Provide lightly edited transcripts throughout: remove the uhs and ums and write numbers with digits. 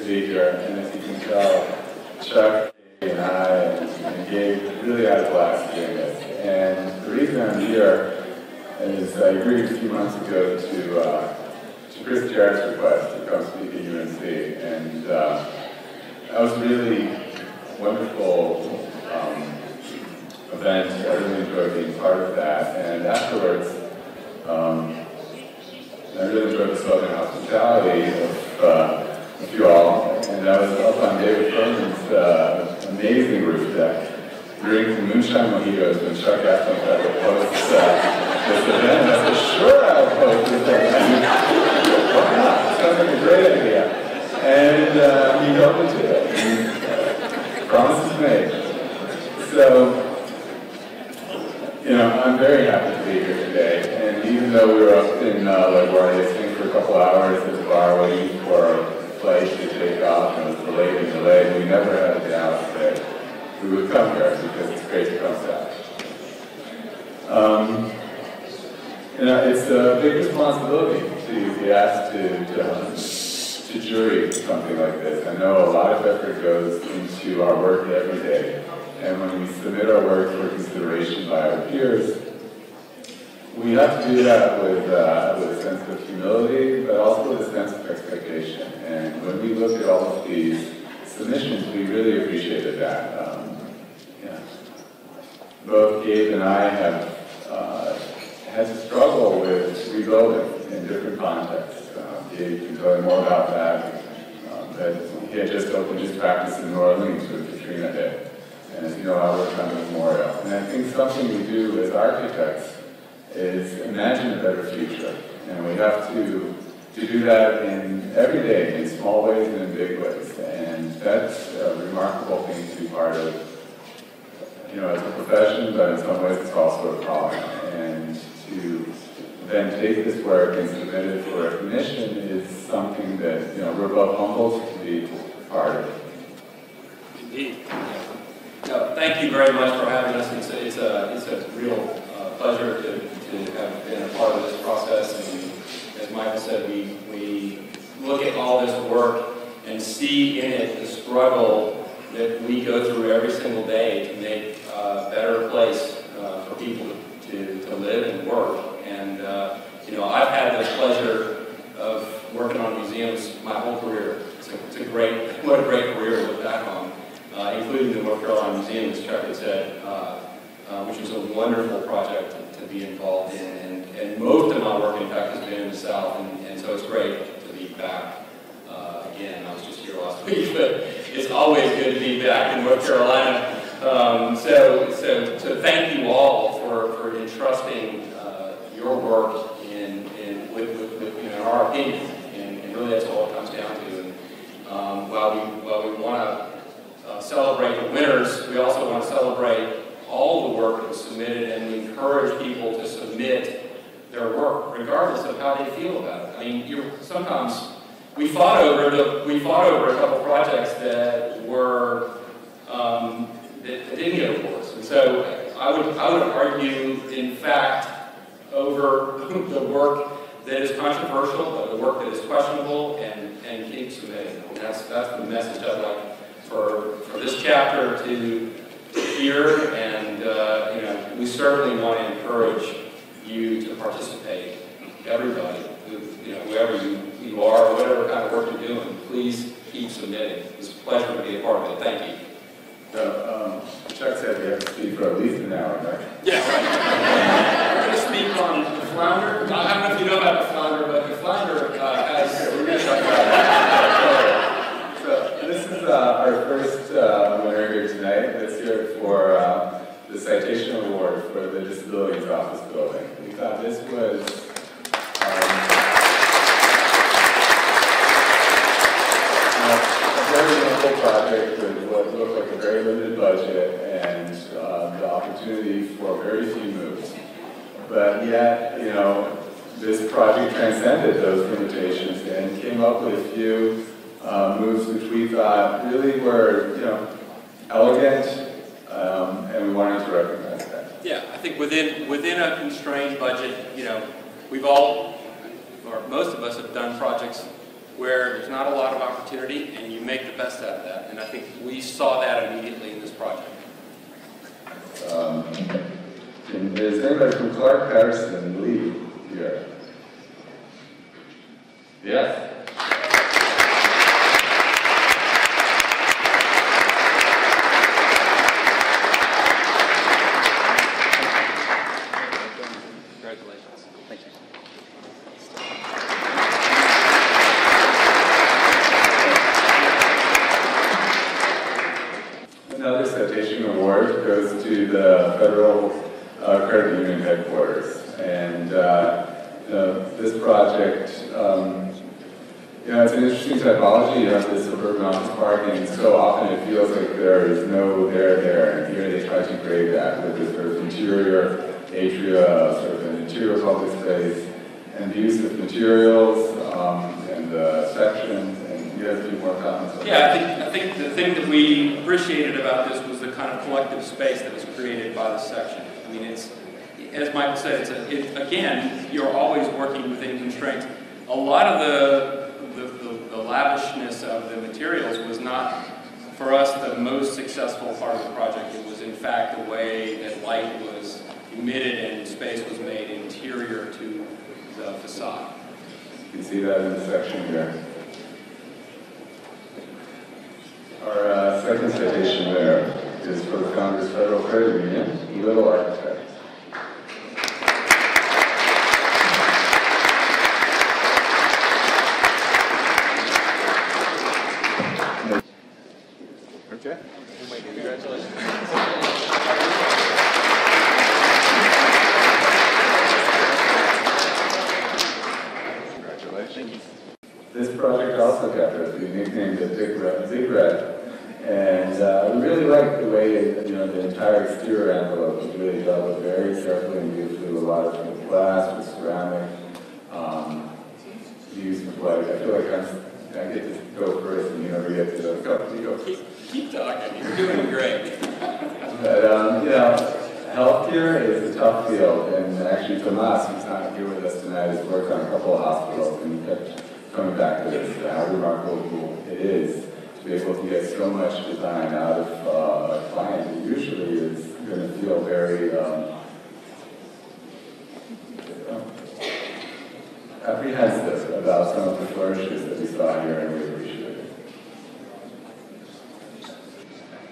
be here, and as you can tell, Chuck and I and Gabe really had a blast doing this. And the reason I'm here is I agreed a few months ago to Chris Jarrett's request to come speak at UNC, and that was a really wonderful event. I really enjoyed being part of that, and afterwards, I really enjoyed the Southern hospitality of you all, and I was up on David Furman's amazing roof deck, drinking moonshine mojitos when Chuck asked me if I would host this event. And I said, sure, I'll host this event. Why not? Sounds like a great idea. And he helped me to it. Promises made. So, I'm very happy to be here today. And even though we were up in LaGuardia staying for a couple hours at the bar waiting for a flight to take off, and it was delayed, we never had a doubt that we would come here because it's great to come south. It's a big responsibility to be asked to jury something like this. I know a lot of effort goes into our work every day, and when we submit our work for consideration by our peers, we have to do that with a sense of humility, but also with a sense of expectation. And when we look at all of these submissions, we really appreciated that. Both Gabe and I have had to struggle with rebuilding in different contexts. Gabe can tell you more about that. That he had just opened his practice in New Orleans with Katrina hit. And as you know, I work on the memorial. And I think something we do as architects is imagine a better future. And we have to do that in every day, in small ways and in big ways. And that's a remarkable thing to be part of, as a profession, but in some ways it's also a calling. And to then take this work and submit it for recognition is something that, we're both humbled to be part of. Indeed. No, thank you very much for having us. It's a real pleasure to have been a part of this process. And as Michael said, we look at all this work and see in it the struggle that we go through every single day to make a better place for people to live and work. And I've had the pleasure of working on museums my whole career. What a great career to look back on, including the North Carolina Museum, as Chuck had said, which was a wonderful project to be involved in. And most of my work, in fact, has been in the South, and so it's great to be back again. I was just here last week, but it's always good to be back in North Carolina. So thank you all for entrusting your work with our opinion, and really that's all it comes down to. And while we want to celebrate the winners, we also want to celebrate all the work that was submitted, and we encourage people to submit their work, regardless of how they feel about it. I mean, sometimes we fought over a couple projects that were that didn't get awards, and so I would argue, in fact, over the work that is controversial, the work that is questionable, and keep submitting. And that's the message I'd like for this chapter to hear, and we certainly want to encourage you to participate. Everybody, whoever you are, whatever kind of work you're doing, please keep submitting. It's a pleasure to be a part of it. Thank you. So, Chuck said we have to speak for at least an hour, right? Yeah, right. We're going to speak on the flounder. I don't know if you know about the flounder, but the flounder has... We're going to talk about that. So this is our first winner here tonight. Let's hear it for the citation award for the Disabilities Office building. We thought this was... a very simple project with what looked like a very limited budget and the opportunity for very few moves. But yet, this project transcended those limitations and came up with a few moves which we thought really were, elegant, and we wanted to recognize that. Yeah, I think within a constrained budget, we've all, or most of us, have done projects where there's not a lot of opportunity, and you make the best out of that. And I think we saw that immediately in this project. Is anybody from Clark, Patterson, Lee here? Yes? Congratulations. Thank you. Another citation award goes to the Federal Credit Union headquarters. And this project, it's an interesting typology. You have this suburban office parking, and so often it feels like there is no there. And here they try to create that with this sort of interior atria, sort of an interior public space, and the use of materials and the sections. And you have a few more comments on that. Yeah, I think the thing that we appreciated about this was the kind of collective space that was created by the section. I mean, it's, as Michael said, again, you're always working within constraints. A lot of the lavishness of the materials was not, for us, the most successful part of the project. It was, in fact, the way that light was emitted and space was made interior to the facade. You can see that in the section here. Our second citation there is for the Founders Federal Credit Union, Little Architects. Okay. Congratulations. Congratulations. This project also got the nickname the Big Red. And we really like the way the entire exterior envelope was really dealt with very carefully and beautifully with a lot of glass, with ceramic, use of light. I feel like I get to go first and you never get to go. Keep talking, you're doing great. But healthcare is a tough field, and actually Tomas, who's not here with us tonight, has worked on a couple of hospitals, and he kept coming back to this, how remarkable it is to be able to get so much design out of a client who usually is going to feel very apprehensive about some of the flourishes that we saw here, and we appreciate it.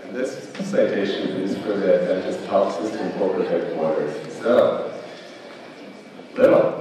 And this citation is for the Adventist Health System corporate headquarters. So, Little.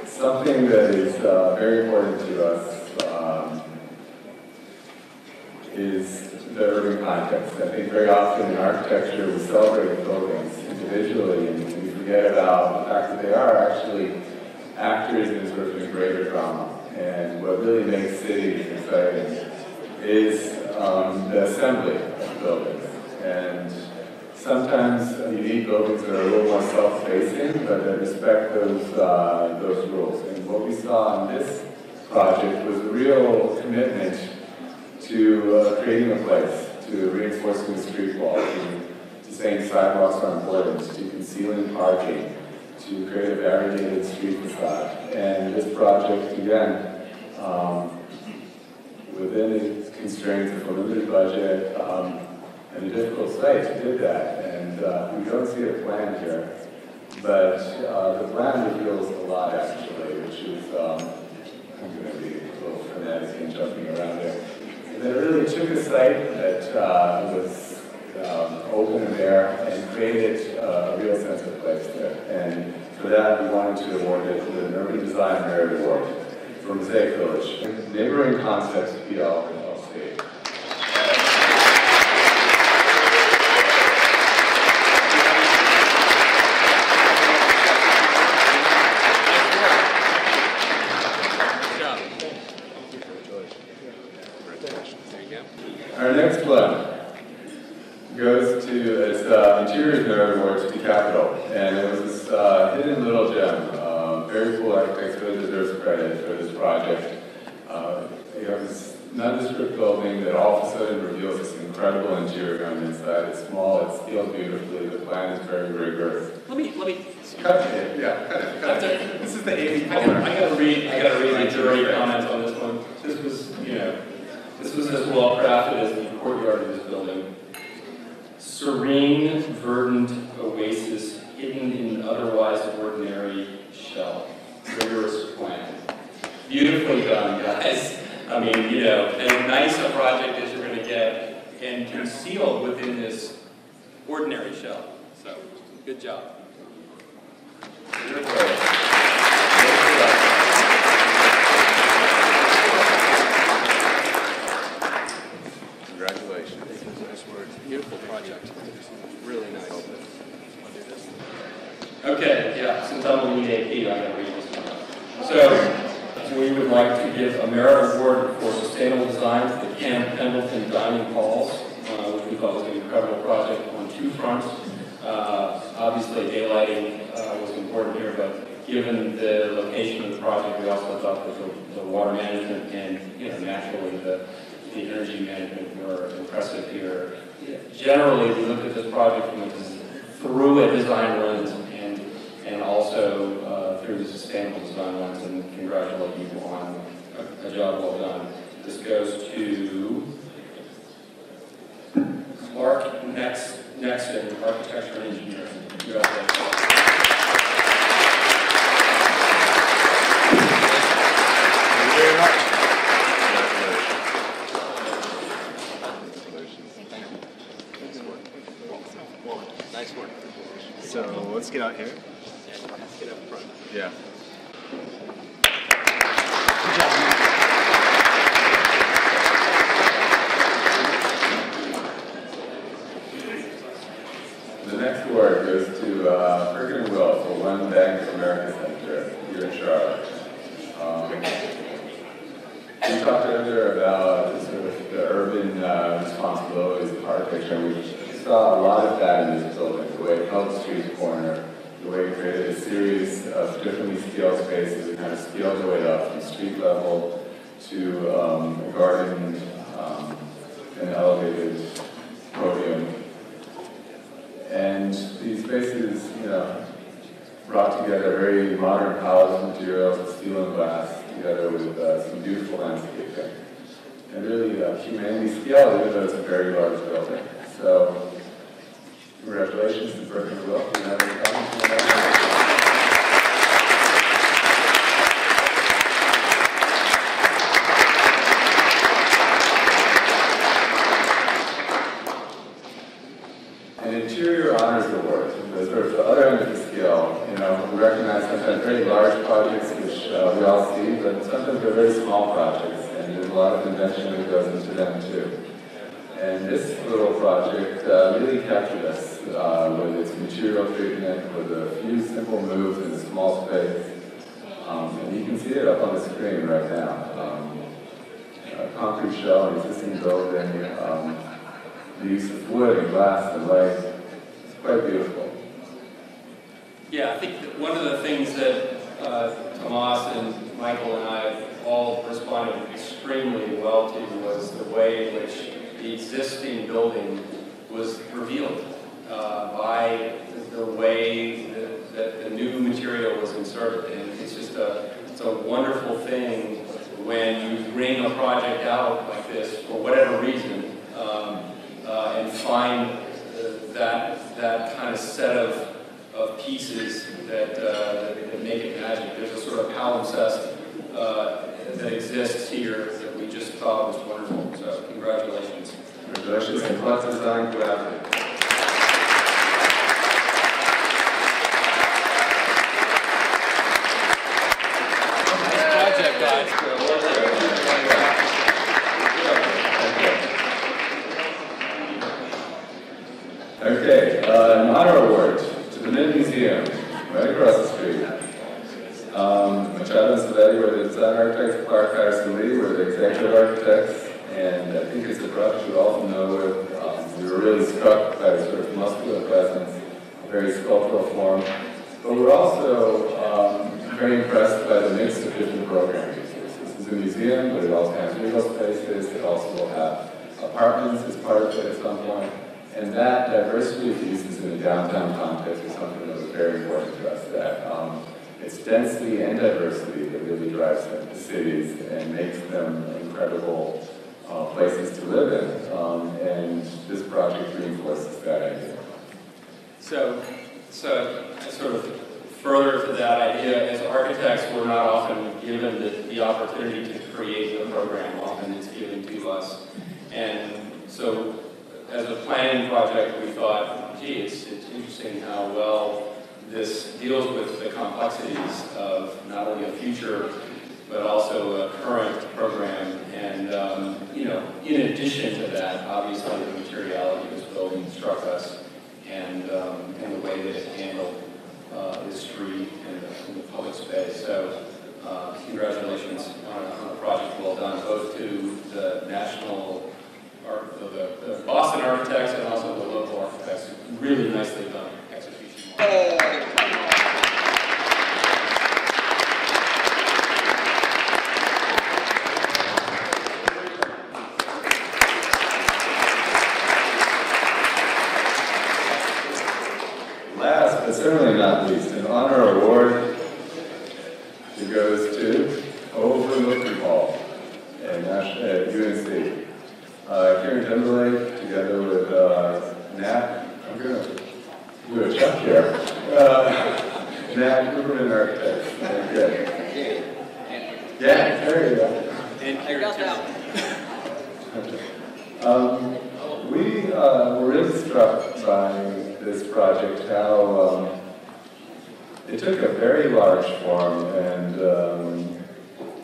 Something that is very important to us is the urban context. I think very often in architecture we celebrate buildings individually and we forget about the fact that they are actually actors in sort of a greater drama. And what really makes cities exciting is the assembly of buildings. And sometimes you need buildings that are a little more self-facing, but that respect those rules. And what we saw in this project was a real commitment to creating a place, to reinforcing the street wall, to saying sidewalks are important, to concealing parking, to create a variegated street facade. And this project, again, within its constraints of a limited budget, and a difficult site, did that, and we don't see a plan here, but the plan reveals a lot actually, which is, I'm going to be a little frenetic and jumping around there. And it really took a site that was open and bare and created a real sense of place there. And for that, we wanted to award it with an Urban Design Merit Award from Mosaic Village. Neighboring Concepts PL LLC. Our next one goes to, it's Interiors Merit Award to the Capitol, and it was this hidden little gem. Very cool architects, really deserves credit for this project. You have this nondescript building that all of a sudden reveals this incredible interior on the inside. It's small, it's scaled beautifully, the plan is very rigorous. Let me. Cut it, yeah, cut it. This is the AV corner. I gotta read the jury comments on this one. This was as well crafted as the courtyard of this building. Serene, verdant oasis hidden in an otherwise ordinary shell. Rigorous plan. Beautifully done, guys. I mean, as nice a project as you're going to get, and concealed within this ordinary shell. So, good job. Congratulations. Nice work. Beautiful project. Really nice. Okay, yeah, since I'm a lead AP, I gotta read this one. So, we would like to give a merit award for sustainable design to the Camp Pendleton Dining Halls, which we thought was an incredible project on two fronts. Obviously, daylighting was important here, but given the location of the project, we also thought that the water management and, naturally, the energy management were impressive here. Generally, we looked at this project through a design lens and also through the sustainable design lens, and congratulate you on a job well done. This goes to Clark Nexon, Architecture and Engineering. Congratulations. Nice work. So let's get out here. Let's get up front. Yeah. Good job, man. The next award goes to Cricket and Will for One Bank of America Center here in Charlotte. We talked earlier about the urban responsibilities of architecture, and we saw a lot of that in this building, the way it held street corner, the way it created a series of differently scaled spaces that kind of scaled the way up from street level to a garden, an elevated podium. And these spaces, brought together very modern polished materials, steel and glass, together with some beautiful landscaping. And really humanity scale, even though it's a very large building. So, congratulations to Cricket and Will. Do you have any comments on that? Interior Honors Award, the sort of the other end of the scale. We recognize sometimes very large projects, which we all see, but sometimes they're very small projects, and there's a lot of invention that goes into them too. And this little project really captured us with its material treatment, with a few simple moves in a small space. And you can see it up on the screen right now. A concrete shell, an existing building, the use of wood and glass and light. It's quite beautiful. Yeah, I think that one of the things that Tomas and Michael and I all responded extremely well to was the way in which the existing building was revealed by the way that the new material was inserted. And it's just it's a wonderful thing when you bring a project out like this for whatever reason and find that kind of set of pieces that make it magic. There's a sort of palimpsest that exists here that we just thought was wonderful. So congratulations. Congratulations and plus design collaborative. Project, guys. Okay, an honor award to the Mint Museum, right across the street. Machado and Savetti were the design architects, Clark Patterson Lee were the executive architects, and I think it's a project you all know with We were really struck by the sort of muscular presence, very sculptural form. But we're also very impressed by the mix of different program uses. This is a museum, but it also has legal spaces. It also will have apartments as part of it at some point. And that diversity of uses in a downtown context is something that was very important to us. That it's density and diversity that really drives the cities and makes them incredible places to live in. And this project reinforces that idea. So sort of further to that idea, as architects, we're not often given the opportunity to create the program. Often it's given to us. And so as a planning project, we thought, gee, it's interesting how well this deals with the complexities of not only a future, but also a current program. And, in addition to that, obviously the materiality of this building struck us, and the way that it handled the street and the public space. So congratulations on a project well done, both to the national, the Boston architects and also the local architects. Really nicely done execution. Last, but certainly not least, an honor award that goes to Overlook Hall at UNC. Karen Timberlake, together with Nat, I'm going to do a check here. Nat Cooperman Architects. Okay. Yeah, there you go. I got that. We were really struck by this project, how it took a very large form and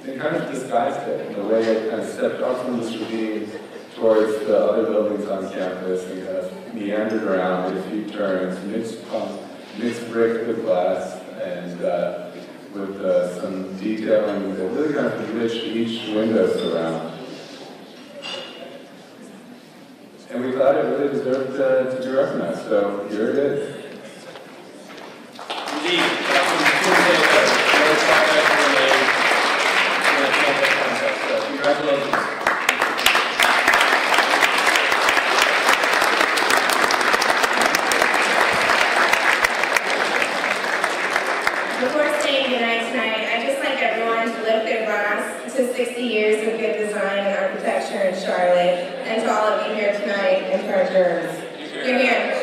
it kind of disguised it in the way it kind of stepped off from the ravine towards the other buildings on campus and kind of meandered around with a few turns, mixed brick with glass, and with some detailing that really kind of enriched each window surround. And we thought it really deserved to be recognized, so here it is. Indeed. Congratulations. Before saying goodnight tonight, I'd just like everyone to lift their glass to 60 years of good design and architecture in Charlotte, and to all of you here tonight and for our jurors. You're here.